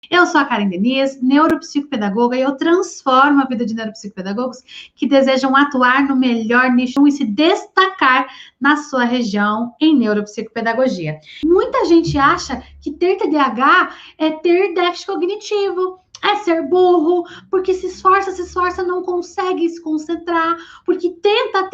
Eu sou a Karen Denise, neuropsicopedagoga, e eu transformo a vida de neuropsicopedagogos que desejam atuar no melhor nicho e se destacar na sua região em neuropsicopedagogia. Muita gente acha que ter TDAH é ter déficit cognitivo, é ser burro, porque se esforça, não consegue se concentrar, porque tenta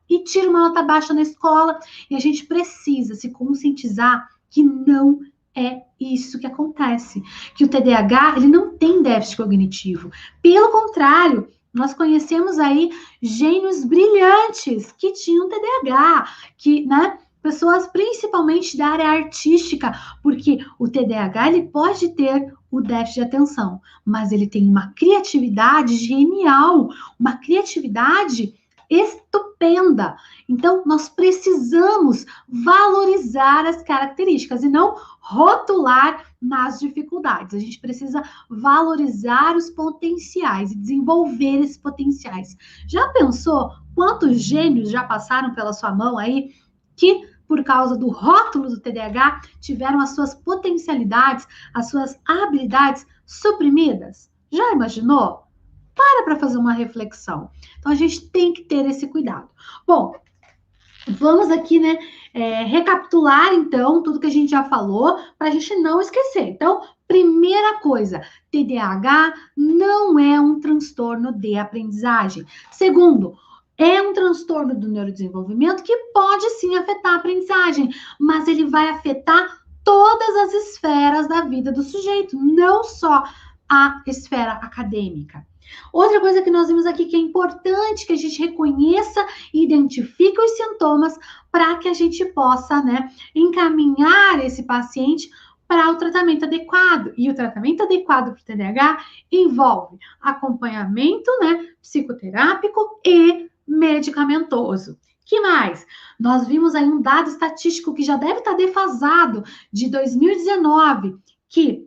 e tira uma nota baixa na escola. E a gente precisa se conscientizar que não é isso que acontece, que o TDAH, ele não tem déficit cognitivo. Pelo contrário, nós conhecemos aí gênios brilhantes que tinham TDAH, que, né, pessoas principalmente da área artística, porque o TDAH, ele pode ter o déficit de atenção, mas ele tem uma criatividade genial, uma criatividade estupenda. Então, nós precisamos valorizar as características e não rotular nas dificuldades. A gente precisa valorizar os potenciais e desenvolver esses potenciais. Já pensou quantos gênios já passaram pela sua mão aí que, por causa do rótulo do TDAH, tiveram as suas potencialidades, as suas habilidades suprimidas? Já imaginou? Para fazer uma reflexão. Então, a gente tem que ter esse cuidado. Bom, vamos aqui, né, recapitular, então, tudo que a gente já falou, para a gente não esquecer. Então, primeira coisa, TDAH não é um transtorno de aprendizagem. Segundo, é um transtorno do neurodesenvolvimento que pode sim afetar a aprendizagem, mas ele vai afetar todas as esferas da vida do sujeito, não só a esfera acadêmica. Outra coisa que nós vimos aqui que é importante que a gente reconheça e identifique os sintomas para que a gente possa, né, encaminhar esse paciente para o tratamento adequado. E o tratamento adequado para o TDAH envolve acompanhamento, né, psicoterápico e medicamentoso. Que mais? Nós vimos aí um dado estatístico que já deve estar defasado de 2019, que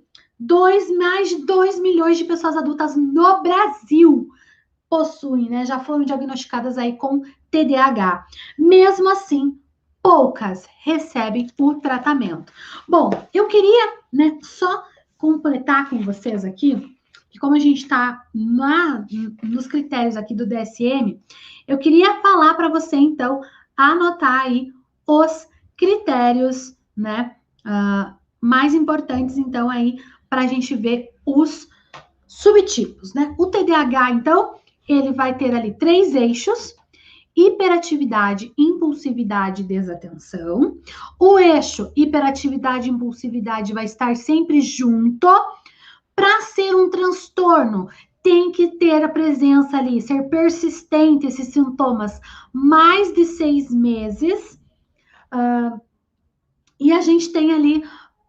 mais de 2 milhões de pessoas adultas no Brasil possuem, né? Já foram diagnosticadas aí com TDAH. Mesmo assim, poucas recebem o tratamento. Bom, eu queria, né, só completar com vocês aqui, que como a gente está nos critérios aqui do DSM, eu queria falar para você, então, anotar aí os critérios, né, mais importantes, então, aí, para a gente ver os subtipos, né? O TDAH, então, ele vai ter ali 3 eixos: hiperatividade, impulsividade e desatenção. O eixo hiperatividade e impulsividade vai estar sempre junto. Para ser um transtorno, tem que ter a presença ali, ser persistente esses sintomas mais de 6 meses. E a gente tem ali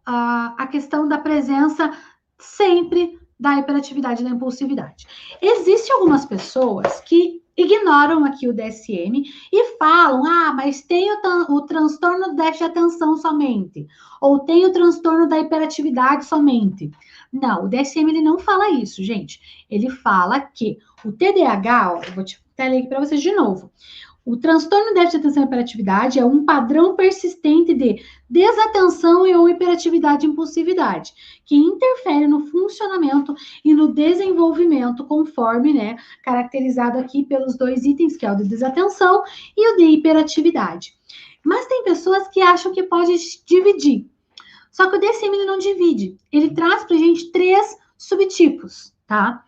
a questão da presença sempre da hiperatividade e da impulsividade. Existem algumas pessoas que ignoram aqui o DSM e falam, mas tem o transtorno do déficit de atenção somente, ou tem o transtorno da hiperatividade somente. Não, o DSM ele não fala isso, gente. Ele fala que o TDAH, eu vou te ler aqui para vocês de novo. O transtorno de déficit de atenção e hiperatividade é um padrão persistente de desatenção e ou hiperatividade e impulsividade, que interfere no funcionamento e no desenvolvimento, conforme, né, caracterizado aqui pelos 2 itens, que é o de desatenção e o de hiperatividade. Mas tem pessoas que acham que pode dividir. Só que o DSM ele não divide. Ele traz pra gente 3 subtipos, tá?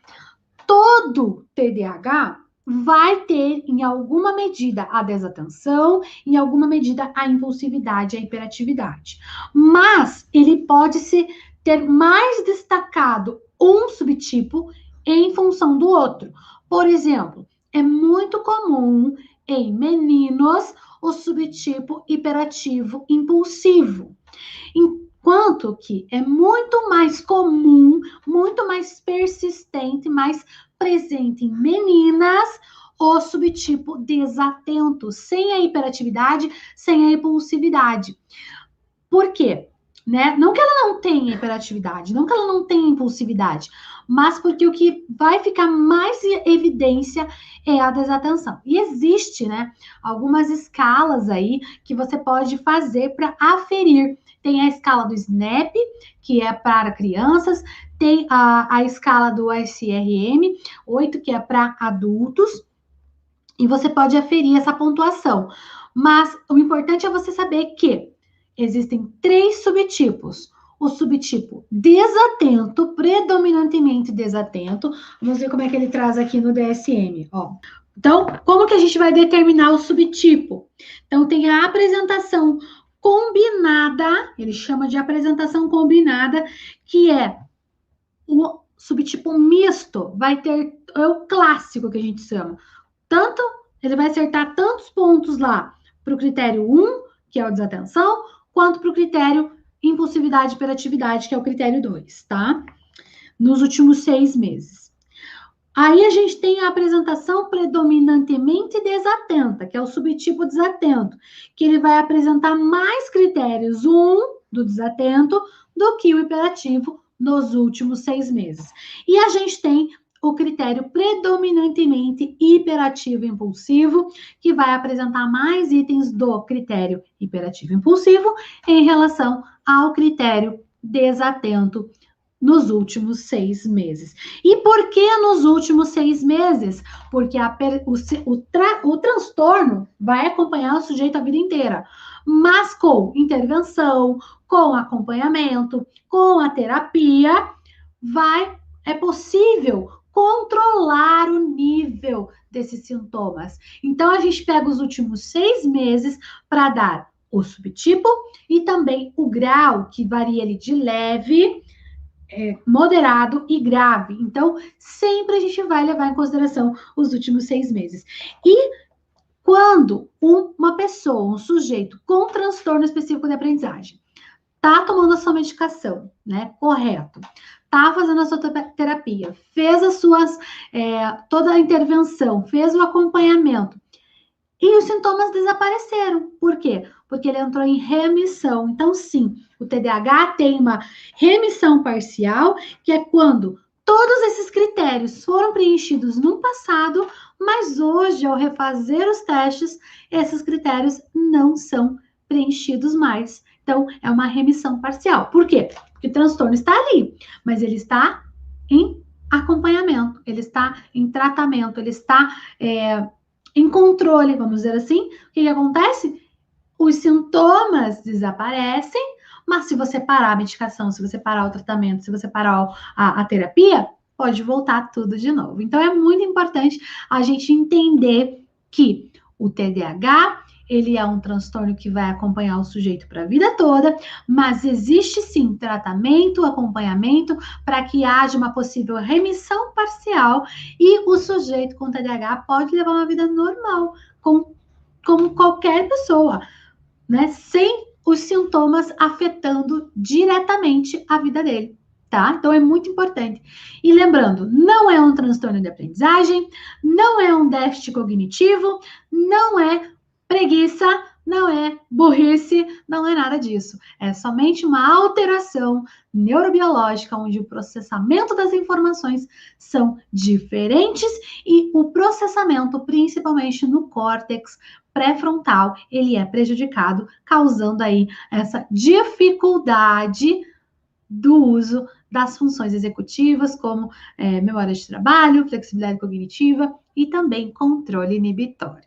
Todo TDAH vai ter, em alguma medida, a desatenção, em alguma medida, a impulsividade, a hiperatividade. Mas ele pode ter mais destacado um subtipo em função do outro. Por exemplo, é muito comum em meninos o subtipo hiperativo impulsivo. Enquanto que é muito mais comum, muito mais persistente, mais presente em meninas, o subtipo desatento, sem a hiperatividade, sem a impulsividade. Por quê? né? Não que ela não tenha hiperatividade, não que ela não tenha impulsividade, mas porque o que vai ficar mais em evidência é a desatenção. E existe, né, algumas escalas aí que você pode fazer para aferir. Tem a escala do SNAP, que é para crianças, tem a escala do SRM, 8, que é para adultos, e você pode aferir essa pontuação. Mas o importante é você saber que existem 3 subtipos. O subtipo desatento, predominantemente desatento. Vamos ver como é que ele traz aqui no DSM. Ó. Então, como que a gente vai determinar o subtipo? Então, tem a apresentação combinada, ele chama de apresentação combinada, que é o subtipo misto. Vai ter, é o clássico que a gente chama. Tanto, ele vai acertar tantos pontos lá para o critério 1, que é o desatenção, quanto para o critério impulsividade e hiperatividade, que é o critério 2, tá? Nos últimos 6 meses. Aí a gente tem a apresentação predominantemente desatenta, que é o subtipo desatento, que ele vai apresentar mais critérios 1 do desatento do que o hiperativo nos últimos 6 meses. E a gente tem o critério predominantemente hiperativo e impulsivo, que vai apresentar mais itens do critério hiperativo e impulsivo em relação ao critério desatento nos últimos 6 meses. E por que nos últimos 6 meses? Porque o transtorno vai acompanhar o sujeito a vida inteira, mas com intervenção, com acompanhamento, com a terapia, é possível controlar o nível desses sintomas. Então, a gente pega os últimos 6 meses para dar o subtipo e também o grau, que varia ali de leve, moderado e grave. Então, sempre a gente vai levar em consideração os últimos 6 meses. E quando uma pessoa, um sujeito com transtorno específico de aprendizagem, tá tomando a sua medicação, né, correto, tá fazendo a sua terapia, fez as suas, toda a intervenção, fez o acompanhamento, e os sintomas desapareceram. Por quê? Porque ele entrou em remissão. Então, sim, o TDAH tem uma remissão parcial, que é quando todos esses critérios foram preenchidos no passado, mas hoje, ao refazer os testes, esses critérios não são preenchidos mais. Então, é uma remissão parcial. Por quê? Porque o transtorno está ali, mas ele está em acompanhamento, ele está em tratamento, ele está em controle, vamos dizer assim. O que acontece? Os sintomas desaparecem, mas se você parar a medicação, se você parar o tratamento, se você parar a terapia, pode voltar tudo de novo. Então, é muito importante a gente entender que o TDAH, ele é um transtorno que vai acompanhar o sujeito para a vida toda, mas existe sim tratamento, acompanhamento, para que haja uma possível remissão parcial e o sujeito com TDAH pode levar uma vida normal, como qualquer pessoa, né? Sem os sintomas afetando diretamente a vida dele, tá? Então é muito importante. E lembrando, não é um transtorno de aprendizagem, não é um déficit cognitivo, não é preguiça, não é burrice, não é nada disso. É somente uma alteração neurobiológica, onde o processamento das informações são diferentes e o processamento, principalmente no córtex pré-frontal, ele é prejudicado, causando aí essa dificuldade do uso das funções executivas, como memória de trabalho, flexibilidade cognitiva e também controle inibitório.